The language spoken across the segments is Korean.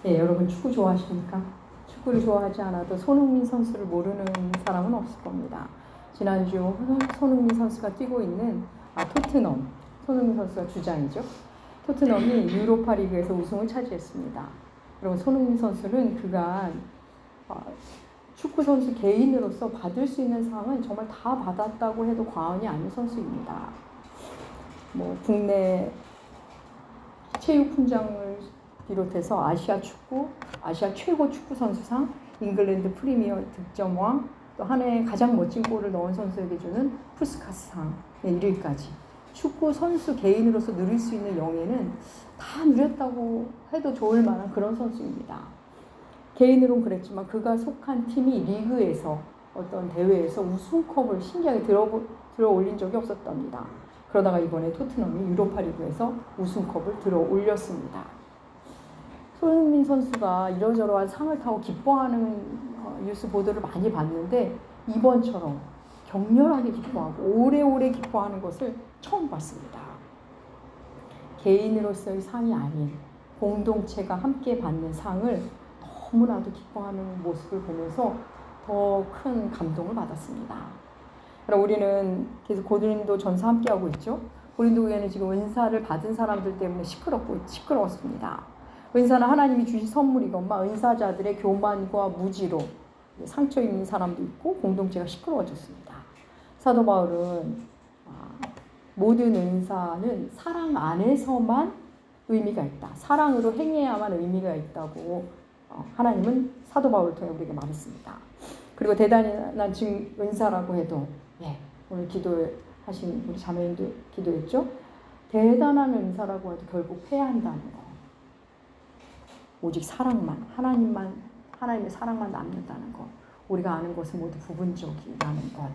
예, 여러분 축구 좋아하십니까? 축구를 좋아하지 않아도 손흥민 선수를 모르는 사람은 없을 겁니다. 지난주 손흥민 선수가 뛰고 있는 토트넘, 손흥민 선수가 주장이죠. 토트넘이 유로파 리그에서 우승을 차지했습니다. 여러분 손흥민 선수는 그간 축구 선수 개인으로서 받을 수 있는 상은 정말 다 받았다고 해도 과언이 아닌 선수입니다. 뭐 국내 체육 훈장을 비롯해서 아시아 최고 축구 선수상, 잉글랜드 프리미어 득점왕, 또 한 해에 가장 멋진 골을 넣은 선수에게 주는 푸스카스상에 이르기까지 축구 선수 개인으로서 누릴 수 있는 영예는 다 누렸다고 해도 좋을 만한 그런 선수입니다. 개인으로는 그랬지만 그가 속한 팀이 리그에서 어떤 대회에서 우승컵을 신기하게 들어 올린 적이 없었답니다. 그러다가 이번에 토트넘이 유로파 리그에서 우승컵을 들어 올렸습니다. 손흥민 선수가 이러저러한 상을 타고 기뻐하는 뉴스 보도를 많이 봤는데 이번처럼 격렬하게 기뻐하고 오래오래 기뻐하는 것을 처음 봤습니다. 개인으로서의 상이 아닌 공동체가 함께 받는 상을 너무나도 기뻐하는 모습을 보면서 더 큰 감동을 받았습니다. 그럼 우리는 계속 고린도 전서 함께하고 있죠. 고린도 교회는 지금 은사를 받은 사람들 때문에 시끄러웠습니다. 은사는 하나님이 주신 선물이건만 은사자들의 교만과 무지로 상처 입는 사람도 있고 공동체가 시끄러워졌습니다. 사도 바울은 모든 은사는 사랑 안에서만 의미가 있다. 사랑으로 행해야만 의미가 있다고 하나님은 사도 바울을 통해 우리에게 말했습니다. 그리고 대단한 은사라고 해도 오늘 기도하신 우리 자매님도 기도했죠. 대단한 은사라고 해도 결국 패한다는 거. 오직 사랑만, 하나님의 사랑만 남는다는 것. 우리가 아는 것은 모두 부분적이라는 것.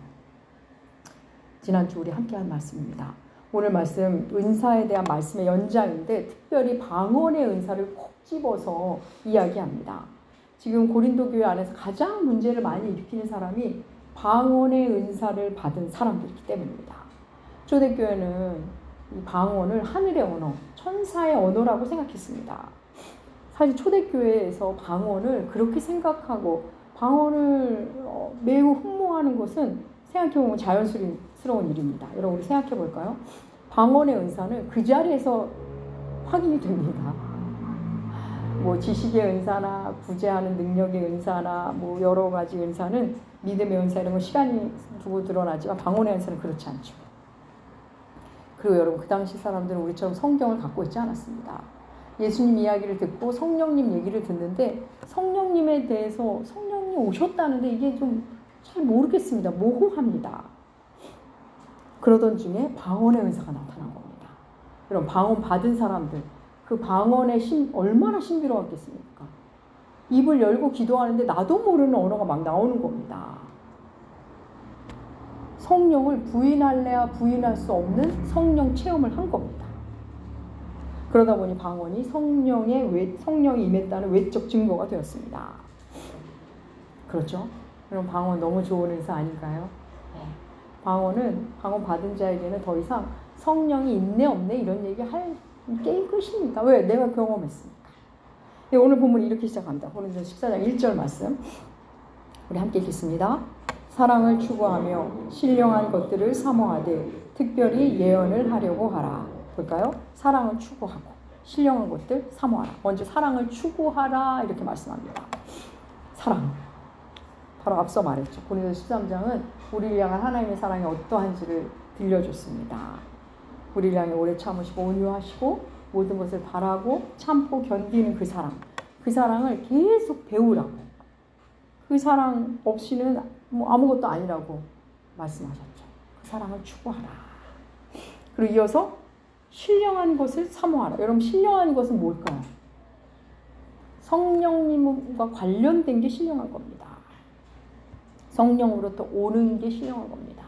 지난주 우리 함께한 말씀입니다. 오늘 말씀 은사에 대한 말씀의 연장인데 특별히 방언의 은사를 콕 집어서 이야기합니다. 지금 고린도 교회 안에서 가장 문제를 많이 일으키는 사람이 방언의 은사를 받은 사람들이기 때문입니다. 초대교회는 이 방언을 하늘의 언어, 천사의 언어라고 생각했습니다. 사실 초대교회에서 방언을 그렇게 생각하고 방언을 매우 흠모하는 것은 생각해보면 자연스러운 일입니다. 여러분 우리 생각해볼까요? 방언의 은사는 그 자리에서 확인이 됩니다. 뭐 지식의 은사나 구제하는 능력의 은사나 뭐 여러 가지 은사는 믿음의 은사 이런 건 시간이 두고 드러나지만 방언의 은사는 그렇지 않죠. 그리고 여러분 그 당시 사람들은 우리처럼 성경을 갖고 있지 않았습니다. 예수님 이야기를 듣고 성령님 얘기를 듣는데 성령님에 대해서 성령님 오셨다는데 이게 좀 잘 모르겠습니다. 모호합니다. 그러던 중에 방언의 은사가 나타난 겁니다. 여러분 방언 받은 사람들 그 방언의 얼마나 신비로웠겠습니까? 입을 열고 기도하는데 나도 모르는 언어가 막 나오는 겁니다. 성령을 부인할래야 부인할 수 없는 성령 체험을 한 겁니다. 그러다 보니 방언이 성령이 임했다는 외적 증거가 되었습니다. 그렇죠? 그럼 방언 너무 좋은 은사 아닌가요? 네. 방언 받은 자에게는 더 이상 성령이 있네 없네 이런 얘기 할 게임 끝입니까? 왜? 내가 경험했으니까. 네, 오늘 본문이 이렇게 시작합니다. 고린도전서 14장 1절 말씀 우리 함께 읽겠습니다. 사랑을 추구하며 신령한 것들을 사모하되 특별히 예언을 하려고 하라. 볼까요? 사랑을 추구하고 신령한 것들 사모하라. 먼저 사랑을 추구하라 이렇게 말씀합니다. 사랑. 바로 앞서 말했죠. 고린도전서 13장은 우리를 향한 하나님의 사랑이 어떠한지를 들려줬습니다. 우리를 향해 오래 참으시고 온유하시고 모든 것을 바라고 참고 견디는 그 사랑. 그 사랑을 계속 배우라고. 그 사랑 없이는 아무것도 아니라고 말씀하셨죠. 그 사랑을 추구하라. 그리고 이어서 신령한 것을 사모하라. 여러분 신령한 것은 뭘까요? 성령님과 관련된 게 신령한 겁니다. 성령으로부터 오는 게 신령한 겁니다.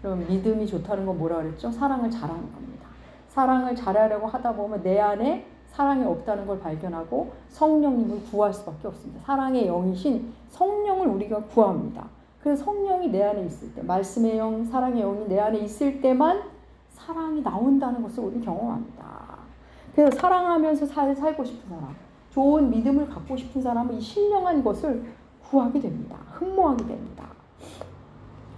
여러분 믿음이 좋다는 건 뭐라 그랬죠? 사랑을 잘하는 겁니다. 사랑을 잘하려고 하다 보면 내 안에 사랑이 없다는 걸 발견하고 성령님을 구할 수밖에 없습니다. 사랑의 영이신 성령을 우리가 구합니다. 그래서 성령이 내 안에 있을 때, 말씀의 영, 사랑의 영이 내 안에 있을 때만 사랑이 나온다는 것을 우리는 경험합니다. 그래서 사랑하면서 살고 싶은 사람, 좋은 믿음을 갖고 싶은 사람은 이 신령한 것을 구하게 됩니다. 흠모하게 됩니다.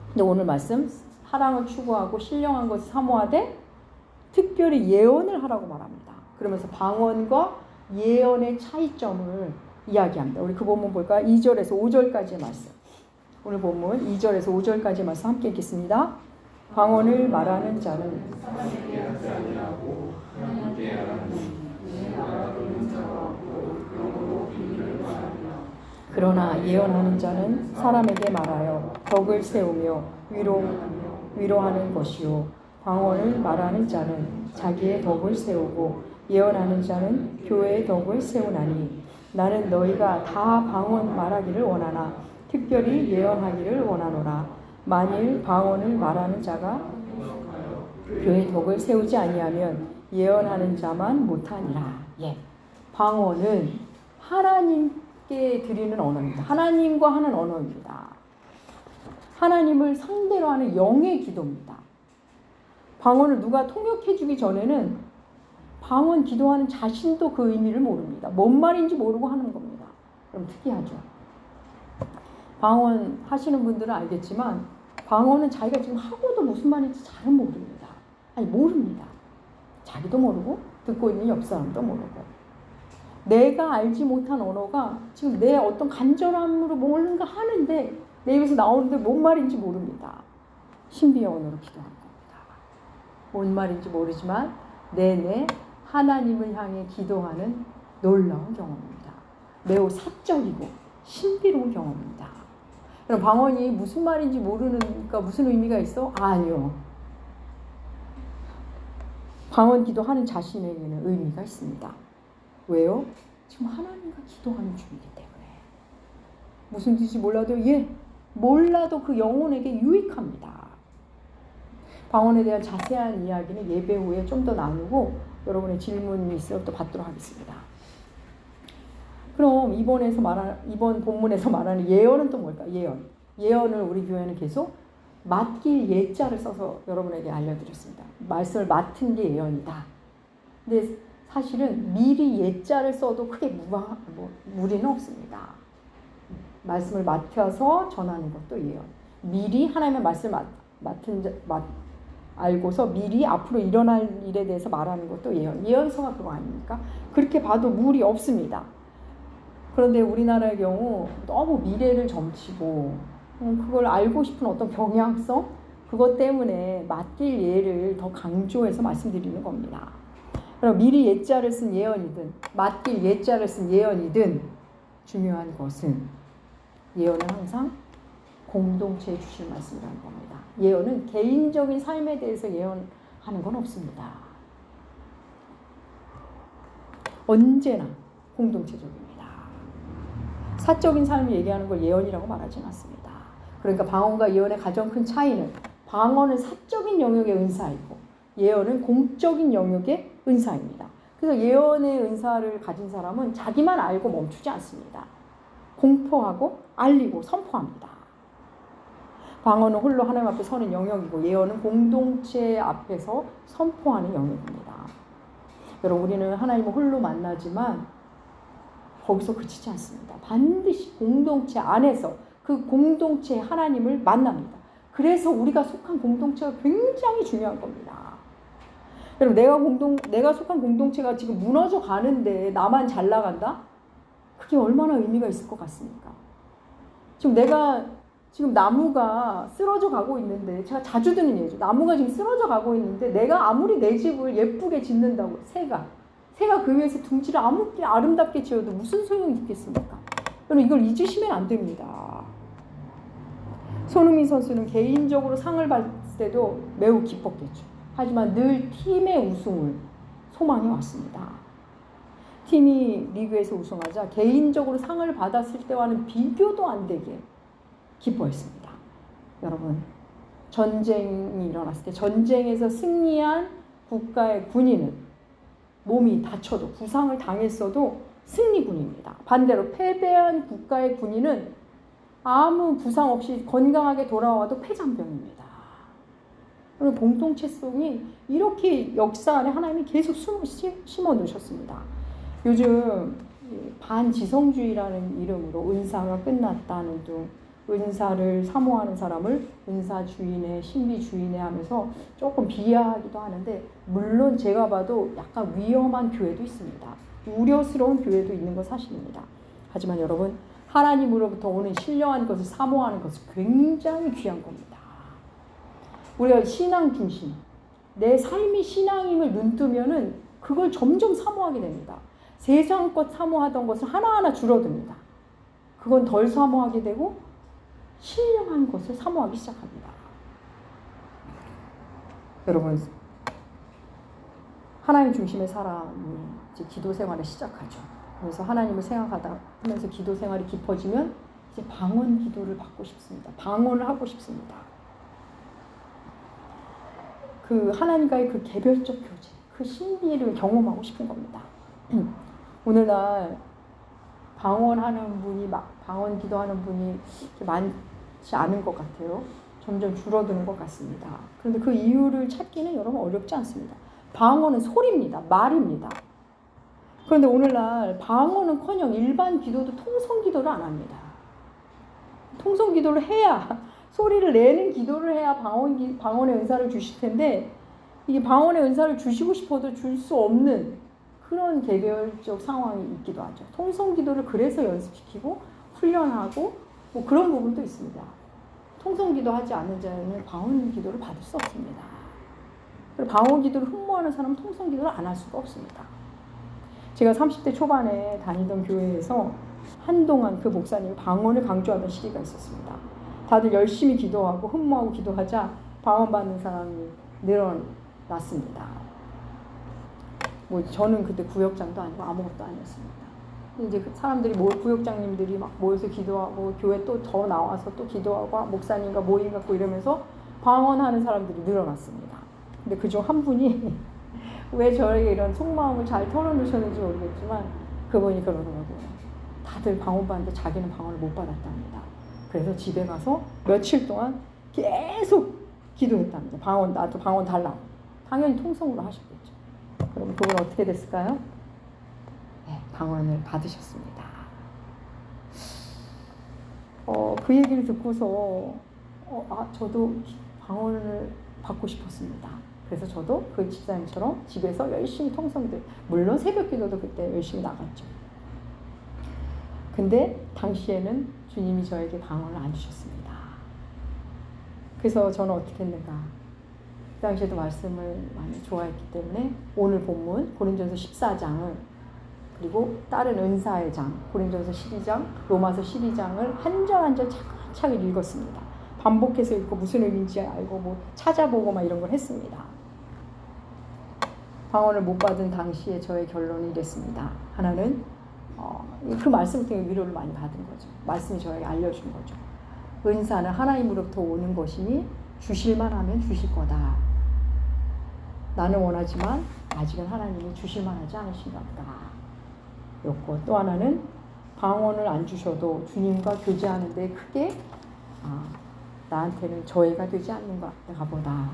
근데 오늘 말씀 사랑을 추구하고 신령한 것을 사모하되 특별히 예언을 하라고 말합니다. 그러면서 방언과 예언의 차이점을 이야기합니다. 우리 그 본문 볼까요? 2절에서 5절까지의 말씀. 오늘 본문 2절에서 5절까지의 말씀 함께 읽겠습니다. 방언을 말하는 자는 그러나 예언하는 자는 사람에게 말하여 덕을 세우며 위로하는 것이요 방언을 말하는 자는 자기의 덕을 세우고 예언하는 자는 교회의 덕을 세우나니 나는 너희가 다 방언 말하기를 원하나 특별히 예언하기를 원하노라. 만일 방언을 말하는 자가 교회의 덕을 세우지 아니하면 예언하는 자만 못하니라. 예, 방언은 하나님께 드리는 언어입니다. 하나님과 하는 언어입니다. 하나님을 상대로 하는 영의 기도입니다. 방언을 누가 통역해 주기 전에는 방언 기도하는 자신도 그 의미를 모릅니다. 뭔 말인지 모르고 하는 겁니다. 그럼 특이하죠. 방언 하시는 분들은 알겠지만 방언은 자기가 지금 하고도 무슨 말인지 잘 모릅니다. 아니 모릅니다. 자기도 모르고 듣고 있는 옆 사람도 모르고 내가 알지 못한 언어가 지금 내 어떤 간절함으로 뭔가 하는데 내 입에서 나오는데 뭔 말인지 모릅니다. 신비의 언어로 기도하는 겁니다. 뭔 말인지 모르지만 내내 하나님을 향해 기도하는 놀라운 경험입니다. 매우 사적이고 신비로운 경험입니다. 그럼 방언이 무슨 말인지 모르니까 무슨 의미가 있어? 아니요. 방언 기도하는 자신에게는 의미가 있습니다. 왜요? 지금 하나님과 기도하는 중이기 때문에. 무슨 뜻인지 몰라도 그 영혼에게 유익합니다. 방언에 대한 자세한 이야기는 예배 후에 좀 더 나누고 여러분의 질문이 있으면 또 받도록 하겠습니다. 그럼 이번 본문에서 말하는 예언은 또 뭘까? 예언을 우리 교회는 계속 맡길 예자를 써서 여러분에게 알려드렸습니다. 말씀을 맡은 게 예언이다. 근데 사실은 미리 예자를 써도 크게 무리는 없습니다. 말씀을 맡아서 전하는 것도 예언. 미리 하나님의 말씀을 알고서 미리 앞으로 일어날 일에 대해서 말하는 것도 예언. 예언서가 그거 아닙니까? 그렇게 봐도 무리 없습니다. 그런데 우리나라의 경우 너무 미래를 점치고 그걸 알고 싶은 어떤 경향성? 그것 때문에 맡길 예를 더 강조해서 말씀드리는 겁니다. 그럼 미리 예자를 쓴 예언이든 맡길 예자를 쓴 예언이든 중요한 것은 예언은 항상 공동체에 주실 말씀이라는 겁니다. 예언은 개인적인 삶에 대해서 예언하는 건 없습니다. 언제나 공동체적입니다. 사적인 삶을 얘기하는 걸 예언이라고 말하지는 않습니다. 그러니까 방언과 예언의 가장 큰 차이는 방언은 사적인 영역의 은사이고 예언은 공적인 영역의 은사입니다. 그래서 예언의 은사를 가진 사람은 자기만 알고 멈추지 않습니다. 공포하고 알리고 선포합니다. 방언은 홀로 하나님 앞에 서는 영역이고 예언은 공동체 앞에서 선포하는 영역입니다. 여러분 우리는 하나님을 홀로 만나지만 거기서 그치지 않습니다. 반드시 공동체 안에서 그 공동체의 하나님을 만납니다. 그래서 우리가 속한 공동체가 굉장히 중요한 겁니다. 여러분 내가 속한 공동체가 지금 무너져 가는데 나만 잘 나간다? 그게 얼마나 의미가 있을 것 같습니까? 지금 나무가 쓰러져 가고 있는데 제가 자주 듣는 얘기죠. 나무가 지금 쓰러져 가고 있는데 내가 아무리 내 집을 예쁘게 짓는다고 새가 그 위에서 둥지를 아무리 아름답게 지어도 무슨 소용이 있겠습니까? 여러분 이걸 잊으시면 안 됩니다. 손흥민 선수는 개인적으로 상을 받을 때도 매우 기뻤겠죠. 하지만 늘 팀의 우승을 소망해 왔습니다. 팀이 리그에서 우승하자 개인적으로 상을 받았을 때와는 비교도 안 되게 기뻐했습니다. 여러분 전쟁이 일어났을 때 전쟁에서 승리한 국가의 군인은 몸이 다쳐도 부상을 당했어도 승리군입니다. 반대로 패배한 국가의 군인은 아무 부상 없이 건강하게 돌아와도 패잔병입니다. 그리고 공동체성이 이렇게 역사 안에 하나님이 계속 심어 놓으셨습니다. 요즘 반지성주의라는 이름으로 은사가 끝났다는 등 은사를 사모하는 사람을 은사 주인의 신비 주인의 하면서 조금 비하하기도 하는데, 물론 제가 봐도 약간 위험한 교회도 있습니다. 우려스러운 교회도 있는 건 사실입니다. 하지만 여러분, 하나님으로부터 오는 신령한 것을 사모하는 것은 굉장히 귀한 겁니다. 우리가 신앙 중심, 내 삶이 신앙임을 눈뜨면은 그걸 점점 사모하게 됩니다. 세상 것 사모하던 것을 하나하나 줄어듭니다. 그건 덜 사모하게 되고 신령한 것을 사모하기 시작합니다. 여러분, 하나님 중심의 사람이 이제 기도 생활을 시작하죠. 그래서 하나님을 생각하다 하면서 기도 생활이 깊어지면 이제 방언 기도를 받고 싶습니다. 방언을 하고 싶습니다. 그 하나님과의 그 개별적 교제, 그 신비를 경험하고 싶은 겁니다. 오늘날 방언하는 분이 방언 기도하는 분이 많지 않은 것 같아요. 점점 줄어드는 것 같습니다. 그런데 그 이유를 찾기는 여러분 어렵지 않습니다. 방언은 소리입니다. 말입니다. 그런데 오늘날 방언은커녕 일반 기도도 통성 기도를 안 합니다. 통성 기도를 해야, 소리를 내는 기도를 해야 방언의 은사를 주실 텐데, 이게 방언의 은사를 주시고 싶어도 줄 수 없는 그런 개별적 상황이 있기도 하죠. 통성 기도를 그래서 연습시키고 훈련하고 뭐 그런 부분도 있습니다. 통성 기도하지 않는 자는 방언 기도를 받을 수 없습니다. 그리고 방언 기도를 흠모하는 사람은 통성 기도를 안 할 수가 없습니다. 제가 30대 초반에 다니던 교회에서 한동안 그 목사님이 방언을 강조하던 시기가 있었습니다. 다들 열심히 기도하고 흠모하고 기도하자 방언 받는 사람이 늘어났습니다. 뭐 저는 그때 구역장도 아니고 아무것도 아니었습니다. 이제 그 사람들이 구역장님들이 막 모여서 기도하고 교회 또 더 나와서 또 기도하고 목사님과 모임 갖고 이러면서 방언하는 사람들이 늘어났습니다. 근데 그중 한 분이 왜 저에게 이런 속마음을 잘 털어놓으셨는지 모르겠지만 그분이 그러더라고요. 다들 방언 받는데 자기는 방언을 못 받았답니다. 그래서 집에 가서 며칠 동안 계속 기도했답니다. 나도 방언 달라고. 당연히 통성으로 하셨겠죠. 그럼 그분 어떻게 됐을까요? 네, 방언을 받으셨습니다. 그 얘기를 듣고서 저도 방언을 받고 싶었습니다. 그래서 저도 그 집사님처럼 집에서 열심히 통성기도, 물론 새벽 기도도 그때 열심히 나갔죠. 근데 당시에는 주님이 저에게 방언을 안 주셨습니다. 그래서 저는 어떻게 했는가? 그 당시에도 말씀을 많이 좋아했기 때문에 오늘 본문 고린도전서 14장을 그리고 다른 은사의 장 고린도전서 12장, 로마서 12장을 한 절 한 절 차근차근 읽었습니다. 반복해서 읽고 무슨 의미인지 알고 뭐 찾아보고 막 이런 걸 했습니다. 방언을 못 받은 당시에 저의 결론이 이랬습니다. 하나는 그 말씀 때문에 위로를 많이 받은 거죠. 말씀이 저에게 알려준 거죠. 은사는 하나님으로부터 오는 것이니 주실만 하면 주실 거다. 나는 원하지만 아직은 하나님이 주실만 하지 않으신가 보다. 였고, 또 하나는 방언을 안 주셔도 주님과 교제하는 데 크게 나한테는 저해가 되지 않는가 보다.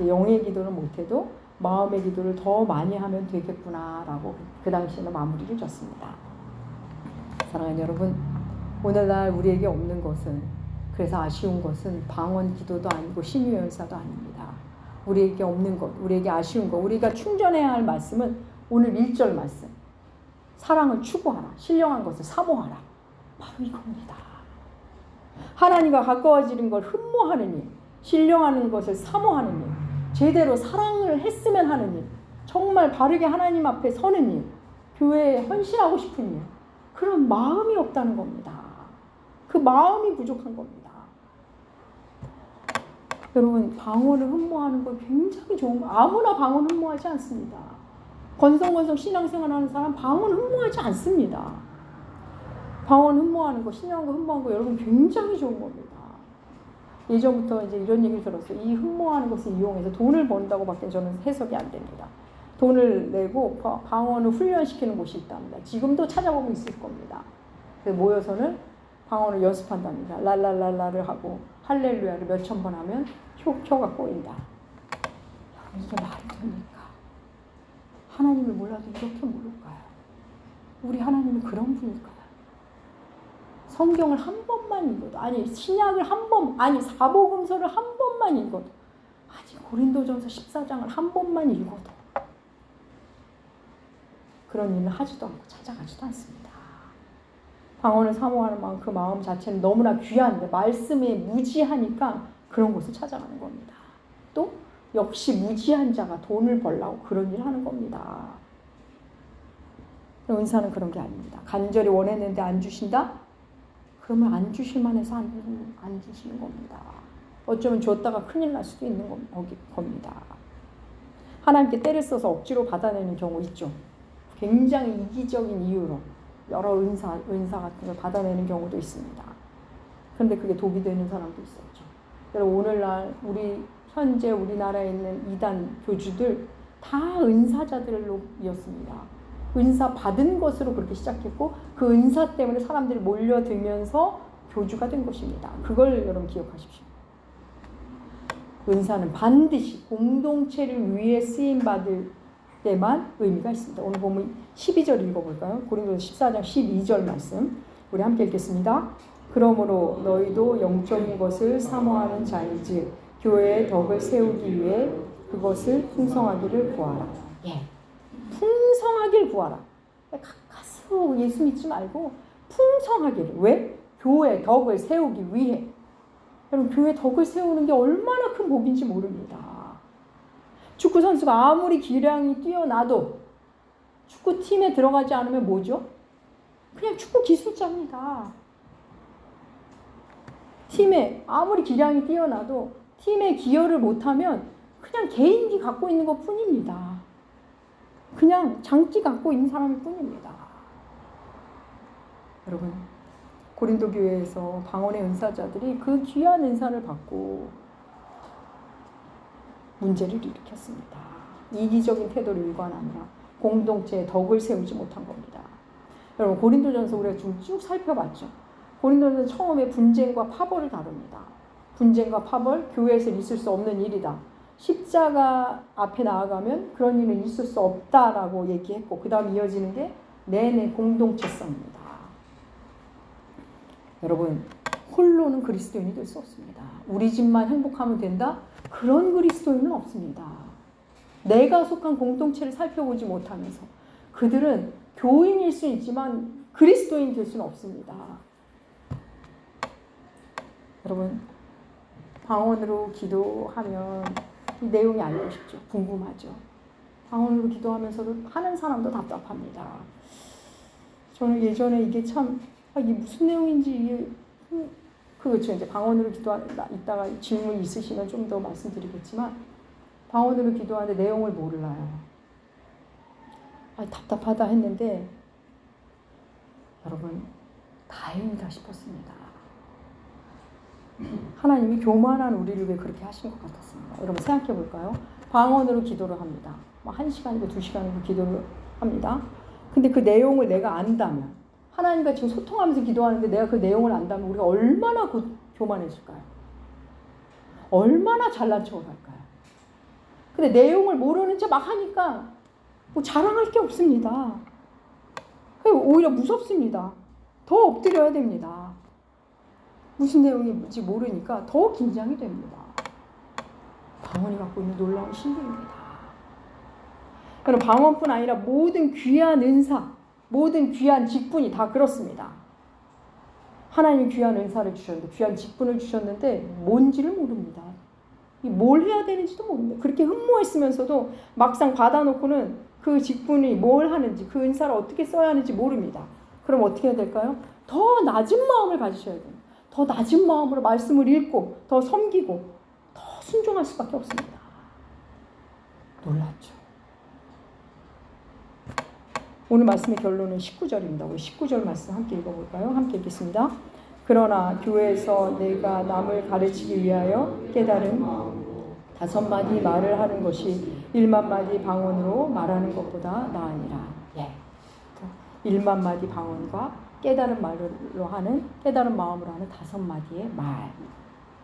영의 기도를 못해도 마음의 기도를 더 많이 하면 되겠구나라고 그 당시에는 마무리를 줬습니다. 사랑하는 여러분, 오늘날 우리에게 없는 것은, 그래서 아쉬운 것은 방언 기도도 아니고 신유의 은사도 아닙니다. 우리에게 없는 것, 우리에게 아쉬운 것, 우리가 충전해야 할 말씀은 오늘 1절 말씀. 사랑을 추구하라. 신령한 것을 사모하라. 바로 이겁니다. 하나님과 가까워지는 걸 흠모하는 일, 신령하는 것을 사모하는 일, 제대로 사랑을 했으면 하는 일, 정말 바르게 하나님 앞에 서는 일, 교회에 헌신하고 싶은 일, 그런 마음이 없다는 겁니다. 그 마음이 부족한 겁니다. 여러분, 방언을 흠모하는 건 굉장히 좋은 거. 아무나 방언 흠모하지 않습니다. 건성건성 신앙생활하는 사람 방언 흠모하지 않습니다. 방언 흠모하는 거, 신령한 거 흠모하는 거 여러분 굉장히 좋은 겁니다. 예전부터 이제 이런 얘기를 들었어요. 이 흠모하는 것을 이용해서 돈을 번다고밖에 저는 해석이 안 됩니다. 돈을 내고 방언을 훈련시키는 곳이 있답니다. 지금도 찾아보면 있을 겁니다. 그래서 모여서는 방언을 연습한답니다. 랄랄랄라를 하고 할렐루야를 몇천 번 하면 혀가 꼬인다. 이게 말이 됩니까? 하나님을 몰라도 이렇게 모를까요? 우리 하나님은 그런 분일까요? 성경을 한 번만 읽어도, 아니 신약을 한 번, 아니 사복음서를 한 번만 읽어도, 아니 고린도전서 14장을 한 번만 읽어도 그런 일을 하지도 않고 찾아가지도 않습니다. 방언을 사모하는 마음, 그 마음 자체는 너무나 귀한데 말씀에 무지하니까 그런 곳을 찾아가는 겁니다. 또 역시 무지한 자가 돈을 벌라고 그런 일을 하는 겁니다. 은사는 그런 게 아닙니다. 간절히 원했는데 안 주신다? 그러면 안 주실 만해서 안 주시는 겁니다. 어쩌면 줬다가 큰일 날 수도 있는 겁니다. 하나님께 때를 써서 억지로 받아내는 경우 있죠. 굉장히 이기적인 이유로 여러 은사 같은 걸 받아내는 경우도 있습니다. 그런데 그게 독이 되는 사람도 있었죠. 여러분 오늘날 현재 우리나라에 있는 이단 교주들 다 은사자들로이었습니다. 은사 받은 것으로 그렇게 시작했고 그 은사 때문에 사람들이 몰려들면서 교주가 된 것입니다. 그걸 여러분 기억하십시오. 은사는 반드시 공동체를 위해 쓰임받을 때만 의미가 있습니다. 오늘 보면 12절 읽어볼까요? 고린도서 14장 12절 말씀 우리 함께 읽겠습니다. 그러므로 너희도 영적인 것을 사모하는 자인즉 교회의 덕을 세우기 위해 그것을 풍성하기를 구하라. 예, 풍성하길 구하라. 가까스로 예수 믿지 말고 풍성하기를. 왜? 교회 덕을 세우기 위해. 여러분 교회 덕을 세우는 게 얼마나 큰 복인지 모릅니다. 축구 선수가 아무리 기량이 뛰어나도 축구팀에 들어가지 않으면 뭐죠? 그냥 축구 기술자입니다. 팀에 아무리 기량이 뛰어나도 팀에 기여를 못하면 그냥 개인기 갖고 있는 것 뿐입니다. 그냥 장기 갖고 있는 사람일 뿐입니다. 여러분 고린도 교회에서 방언의 은사자들이 그 귀한 은사를 받고 문제를 일으켰습니다. 이기적인 태도를 일관하느라 공동체의 덕을 세우지 못한 겁니다. 여러분 고린도전서 우리가 쭉 살펴봤죠. 고린도전서 처음에 분쟁과 파벌을 다룹니다. 분쟁과 파벌, 교회에서 있을 수 없는 일이다. 십자가 앞에 나아가면 그런 일은 있을 수 없다라고 얘기했고 그 다음 이어지는 게 내내 공동체성입니다. 여러분 홀로는 그리스도인이 될 수 없습니다. 우리 집만 행복하면 된다? 그런 그리스도인은 없습니다. 내가 속한 공동체를 살펴보지 못하면서 그들은 교인일 수 있지만 그리스도인이 될 수는 없습니다. 여러분 방언으로 기도하면 이 내용이 알고 싶죠. 궁금하죠. 방언으로 기도하면서도 하는 사람도 답답합니다. 저는 예전에 이게 참 이게 무슨 내용인지 그렇죠. 이제 방언으로 기도하다 이따가 질문 있으시면 좀 더 말씀드리겠지만 방언으로 기도하는데 내용을 몰라요. 답답하다 했는데 여러분 다행이다 싶었습니다. 하나님이 교만한 우리를 왜 그렇게 하신 것 같았습니다. 여러분 생각해 볼까요? 방언으로 기도를 합니다. 1시간이고 2시간이고 기도를 합니다. 근데 그 내용을 내가 안다면 하나님과 지금 소통하면서 기도하는데 내가 그 내용을 안다면 우리가 얼마나 교만해질까요? 얼마나 잘난 척을 할까요? 근데 내용을 모르는 척 막 하니까 뭐 자랑할 게 없습니다. 오히려 무섭습니다. 더 엎드려야 됩니다. 무슨 내용인지 모르니까 더 긴장이 됩니다. 방언이 갖고 있는 놀라운 신비입니다. 그럼 방언뿐 아니라 모든 귀한 은사, 모든 귀한 직분이 다 그렇습니다. 하나님 귀한 은사를 주셨는데, 귀한 직분을 주셨는데 뭔지를 모릅니다. 뭘 해야 되는지도 모릅니다. 그렇게 흠모했으면서도 막상 받아놓고는 그 직분이 뭘 하는지, 그 은사를 어떻게 써야 하는지 모릅니다. 그럼 어떻게 해야 될까요? 더 낮은 마음을 가지셔야 돼요. 더 낮은 마음으로 말씀을 읽고 더 섬기고 더 순종할 수밖에 없습니다. 놀랍죠. 오늘 말씀의 결론은 19절입니다. 우리 19절 말씀 함께 읽어볼까요? 함께 읽겠습니다. 그러나 교회에서 내가 남을 가르치기 위하여 깨달은 5마디 말을 하는 것이 1만 마디 방언으로 말하는 것보다 나으니라. 예. 1만 마디 방언과 깨달은 말로 하는, 깨달은 마음으로 하는 5마디의 말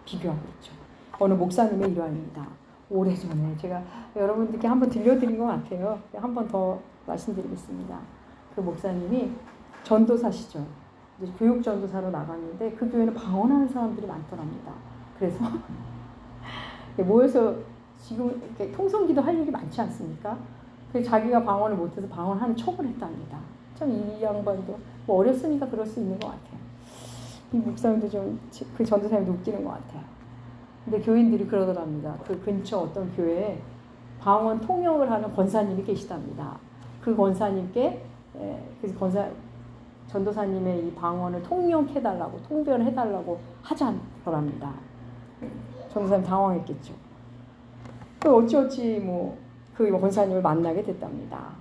비교하고 있죠. 어느 목사님의 일화입니다. 오래전에 제가 여러분들께 한번 들려드린 것 같아요. 한 번 더 말씀드리겠습니다. 그 목사님이 전도사시죠. 이제 교육 전도사로 나갔는데 그 교회는 방언하는 사람들이 많더랍니다. 그래서 모여서 지금 이렇게 통성기도 할 일이 많지 않습니까? 그래서 자기가 방언을 못해서 방언하는 척을 했답니다. 참 이 양반도 뭐 어렸으니까 그럴 수 있는 것 같아요. 이 목사님도 좀 그 전도사님도 웃기는 것 같아요. 근데 교인들이 그러더랍니다. 그 근처 어떤 교회에 방언 통역을 하는 권사님이 계시답니다. 그 권사님께 그래서 전도사님의 이 방언을 통역해달라고 통변해달라고 하자더랍니다. 전도사님 당황했겠죠. 그 어찌어찌 그 권사님을 만나게 됐답니다.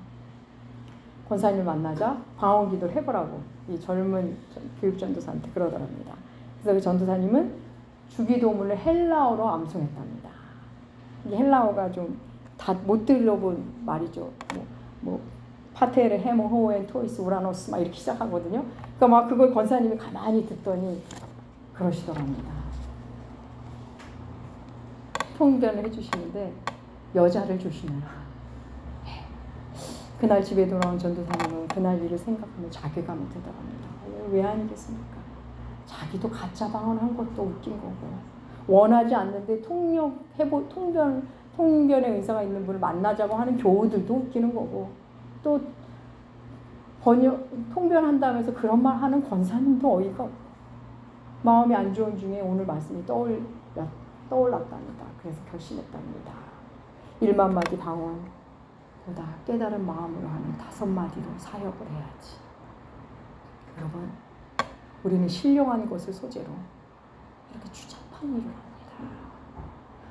권사님을 만나자 방언 기도를 해보라고 이 젊은 교육 전도사한테 그러더랍니다. 그래서 그 전도사님은 주기도문을 헬라어로 암송했답니다. 이 헬라어가 좀 다 못 들어본 말이죠. 파테르 헤모 호엔 토이스 우라노스 막 이렇게 시작하거든요. 그러니까 막 그걸 권사님이 가만히 듣더니 그러시더랍니다. 통변을 해주시는데 여자를 조심해라. 그날 집에 돌아온 전도사님은 그날 일을 생각하며 자괴감이 들더랍니다. 왜 아니겠습니까? 자기도 가짜 방언한 것도 웃긴 거고 원하지 않는데 통변의 의사가 있는 분을 만나자고 하는 교우들도 웃기는 거고 또 통변한다면서 그런 말 하는 권사님도 어이가 없고 마음이 안 좋은 중에 오늘 말씀이 떠올랐답니다. 그래서 결심했답니다. 1만마디 방언보다 깨달은 마음으로 하는 5마디로 사역을 해야지. 여러분, 우리는 신령한 것을 소재로 이렇게 추잡한 일을 합니다.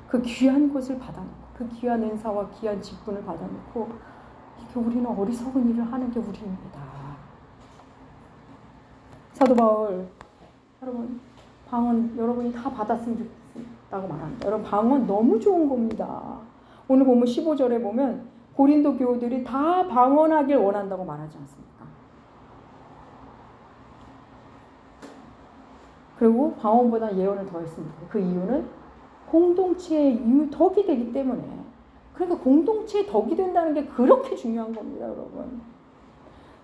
그 귀한 것을 받아놓고 그 귀한 은사와 귀한 직분을 받아놓고 이게 우리는 어리석은 일을 하는 게 우리입니다. 사도 바울, 여러분 방언 여러분이 다 받았으면 좋겠다고 말합니다. 여러분 방언 너무 좋은 겁니다. 오늘 보면 15절에 보면 고린도 교우들이 다 방언하길 원한다고 말하지 않습니까? 그리고 방언보다 예언을 더했습니다. 그 이유는 공동체의 덕이 되기 때문에. 그러니까 공동체의 덕이 된다는 게 그렇게 중요한 겁니다, 여러분.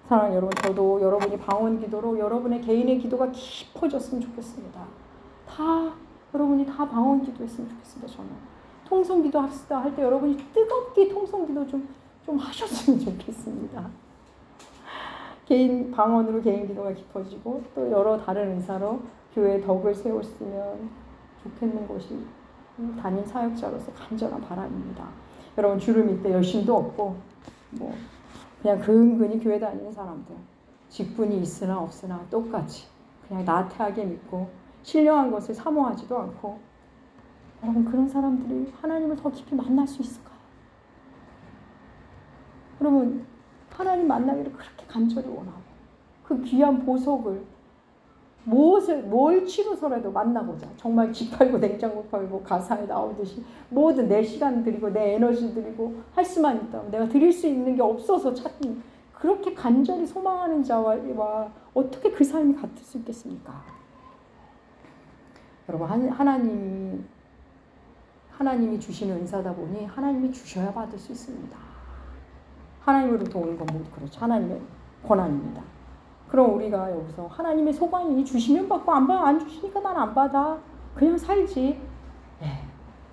사랑하는 여러분, 저도 여러분이 방언 기도로 여러분의 개인의 기도가 깊어졌으면 좋겠습니다. 여러분이 다 방언 기도했으면 좋겠습니다, 저는. 통성 기도 합시다 할 때 여러분이 뜨겁게 통성 기도 좀 하셨으면 좋겠습니다. 방언으로 개인 기도가 깊어지고 또 여러 다른 은사로 교회의 덕을 세웠으면 좋겠는 것이 담임 사역자로서 간절한 바람입니다. 여러분 주를 믿되 열심도 없고 그냥 근근히 교회 다니는 사람들 직분이 있으나 없으나 똑같이 그냥 나태하게 믿고 신령한 것을 사모하지도 않고 여러분 그런 사람들이 하나님을 더 깊이 만날 수 있을까요? 여러분 하나님 만나기를 그렇게 간절히 원하고 그 귀한 보석을 뭘 치르서라도 만나보자. 정말 집 팔고 냉장고 팔고 가사에 나오듯이 모든 내 시간 드리고 내 에너지 드리고 할 수만 있다면 내가 드릴 수 있는 게 없어서 찾는 그렇게 간절히 소망하는 자와 어떻게 그 삶이 같을 수 있겠습니까? 여러분 하나님이 주시는 은사다 보니 하나님이 주셔야 받을 수 있습니다. 하나님으로부터 오는 건 모두 그렇죠. 하나님의 권한입니다. 그럼 우리가 여기서 하나님의 소관이 주시면 받고 안 주시니까 난 안 받아. 그냥 살지.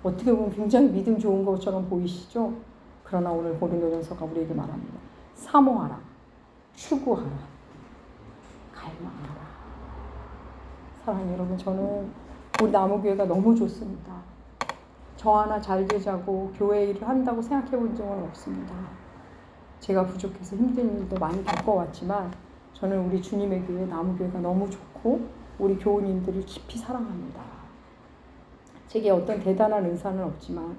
어떻게 보면 굉장히 믿음 좋은 것처럼 보이시죠? 그러나 오늘 고린도전서가 우리에게 말합니다. 사모하라. 추구하라. 갈망하라. 사랑하는 여러분, 저는 우리 나무교회가 너무 좋습니다. 저 하나 잘 되자고 교회 일을 한다고 생각해 본 적은 없습니다. 제가 부족해서 힘든 일도 많이 겪어왔지만 저는 우리 주님의 교회 나무교회가 너무 좋고 우리 교우님들을 깊이 사랑합니다. 제게 어떤 대단한 은사는 없지만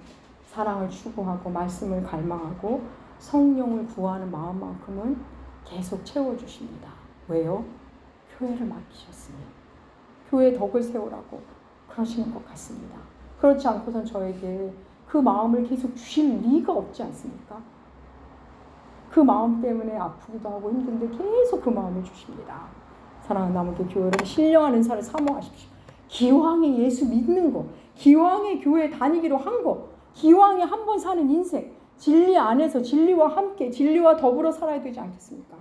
사랑을 추구하고 말씀을 갈망하고 성령을 구하는 마음만큼은 계속 채워주십니다. 왜요? 교회를 맡기셨으니 교회의 덕을 세우라고 그러시는 것 같습니다. 그렇지 않고선 저에게 그 마음을 계속 주실 리가 없지 않습니까? 그 마음 때문에 아프기도 하고 힘든데 계속 그 마음을 주십니다. 사랑하는 나무교회 교회 여러분, 신령한 은사를 사모하십시오. 기왕에 예수 믿는 거, 기왕에 교회 다니기로 한 거, 기왕에 한 번 사는 인생, 진리 안에서 진리와 함께 진리와 더불어 살아야 되지 않겠습니까?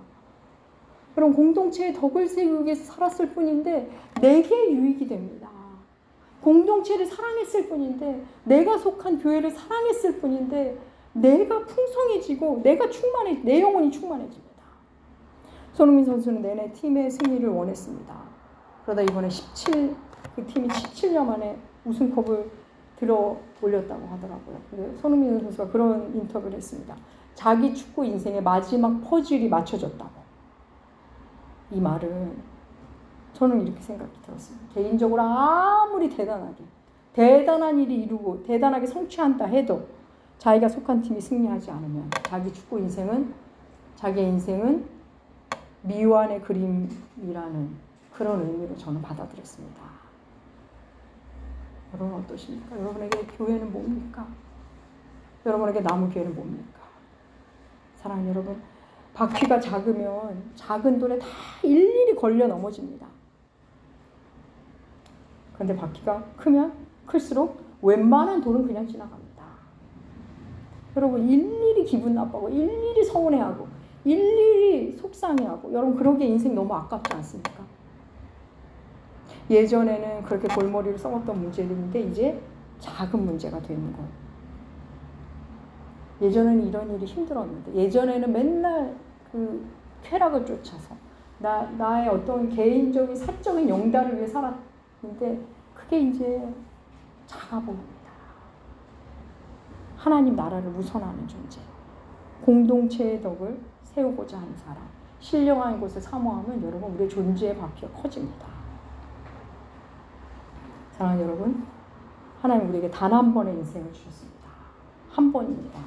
그럼 공동체의 덕을 세우기 위해서 살았을 뿐인데 내게 유익이 됩니다. 공동체를 사랑했을 뿐인데, 내가 속한 교회를 사랑했을 뿐인데, 내가 풍성해지고 내 영혼이 충만해집니다. 손흥민 선수는 내내 팀의 승리를 원했습니다. 그러다 이번에 그 팀이 17년 만에 우승컵을 들어 올렸다고 하더라고요. 손흥민 선수가 그런 인터뷰를 했습니다. 자기 축구 인생의 마지막 퍼즐이 맞춰졌다고. 이 말은 저는 이렇게 생각이 들었습니다. 개인적으로 아무리 대단한 일이 이루고 대단하게 성취한다 해도 자기가 속한 팀이 승리하지 않으면 자기의 인생은 미완의 그림이라는 그런 의미로 저는 받아들였습니다. 여러분 어떠십니까? 여러분에게 교회는 뭡니까? 여러분에게 나무교회는 뭡니까? 사랑하는 여러분, 바퀴가 작으면 작은 돌에 다 일일이 걸려 넘어집니다. 그런데 바퀴가 크면 클수록 웬만한 돌은 그냥 지나갑니다. 여러분 일일이 기분 나빠하고 일일이 서운해하고 일일이 속상해하고, 여러분 그러기에 인생 너무 아깝지 않습니까? 예전에는 그렇게 골머리를 썩었던 문제들인데 이제 작은 문제가 되는 거예요. 예전에는 이런 일이 힘들었는데, 예전에는 맨날 그 쾌락을 쫓아서 나의 어떤 개인적인 사적인 영달을 위해 살았는데 그게 이제 작아 보입니다. 하나님 나라를 우선하는 존재, 공동체의 덕을 세우고자 하는 사람, 신령한 곳을 사모하면 여러분 우리의 존재의 바퀴가 커집니다. 사랑하는 여러분, 하나님 우리에게 단 한 번의 인생을 주셨습니다. 한 번입니다.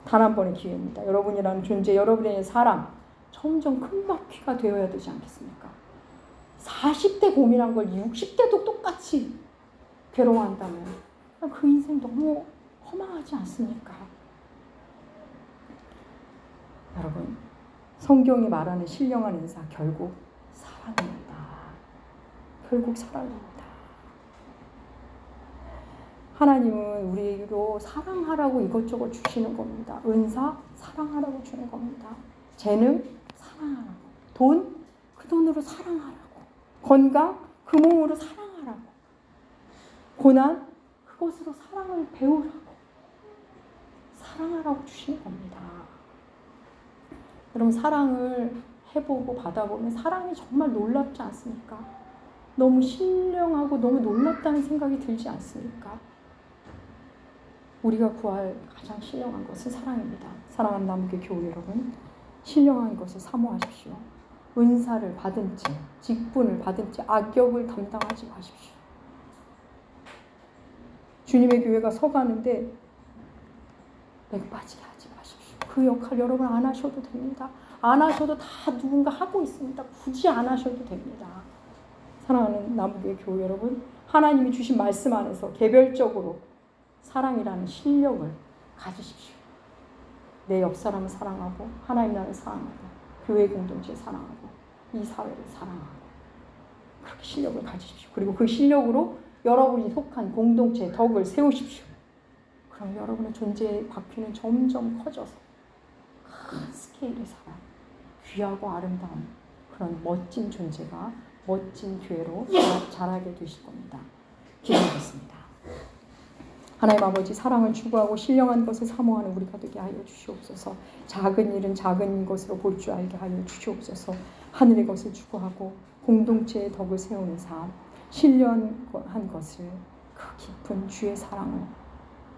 단 한 번의 기회입니다. 여러분이라는 존재, 여러분의 사람 점점 큰 바퀴가 되어야 되지 않겠습니까? 40대 고민한 걸 60대도 똑같이 괴로워한다면 그 인생 너무 허망하지 않습니까? 여러분, 성경이 말하는 신령한 은사 결국 사랑입니다. 결국 사랑입니다. 하나님은 우리로 사랑하라고 이것저것 주시는 겁니다. 은사 사랑하라고 주는 겁니다. 재능 사랑하라고, 돈 그 돈으로 사랑하라고, 건강 그 몸으로 사랑하라고, 고난 그것으로 사랑을 배우라고, 사랑하라고 주시는 겁니다. 여러분 사랑을 해보고 받아보면 사랑이 정말 놀랍지 않습니까? 너무 신령하고 너무 놀랍다는 생각이 들지 않습니까? 우리가 구할 가장 신령한 것은 사랑입니다. 사랑하는 나무교회 교우 여러분, 신령한 것을 사모하십시오. 은사를 받은 채, 직분을 받은 채 악역을 담당하지 마십시오. 주님의 교회가 서가는데 맥빠지게 하지 마십시오. 그 역할 여러분 안 하셔도 됩니다. 안 하셔도 다 누군가 하고 있습니다. 굳이 안 하셔도 됩니다. 사랑하는 나무교회 교우 여러분, 하나님이 주신 말씀 안에서 개별적으로 사랑이라는 실력을 가지십시오. 내 옆 사람을 사랑하고, 하나님 나라를 사랑하고, 교회 공동체를 사랑하고, 이 사회를 사랑하고, 그렇게 실력을 가지십시오. 그리고 그 실력으로 여러분이 속한 공동체의 덕을 세우십시오. 그럼 여러분의 존재의 바퀴는 점점 커져서 큰 스케일의 사랑, 귀하고 아름다운 그런 멋진 존재가, 멋진 교회로 자라게 되실 겁니다. 기도하겠습니다. 하나님 아버지, 사랑을 추구하고 신령한 것을 사모하는 우리가 되게 하여 주시옵소서. 작은 일은 작은 것으로 볼 줄 알게 하여 주시옵소서. 하늘의 것을 추구하고 공동체의 덕을 세우는 삶, 신령한 것을, 그 깊은 주의 사랑을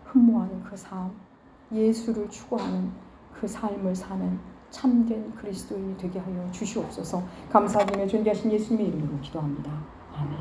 흠모하는 그 삶, 예수를 추구하는 그 삶을 사는 참된 그리스도인이 되게 하여 주시옵소서. 감사드리며 존귀하신 예수님의 이름으로 기도합니다. 아멘.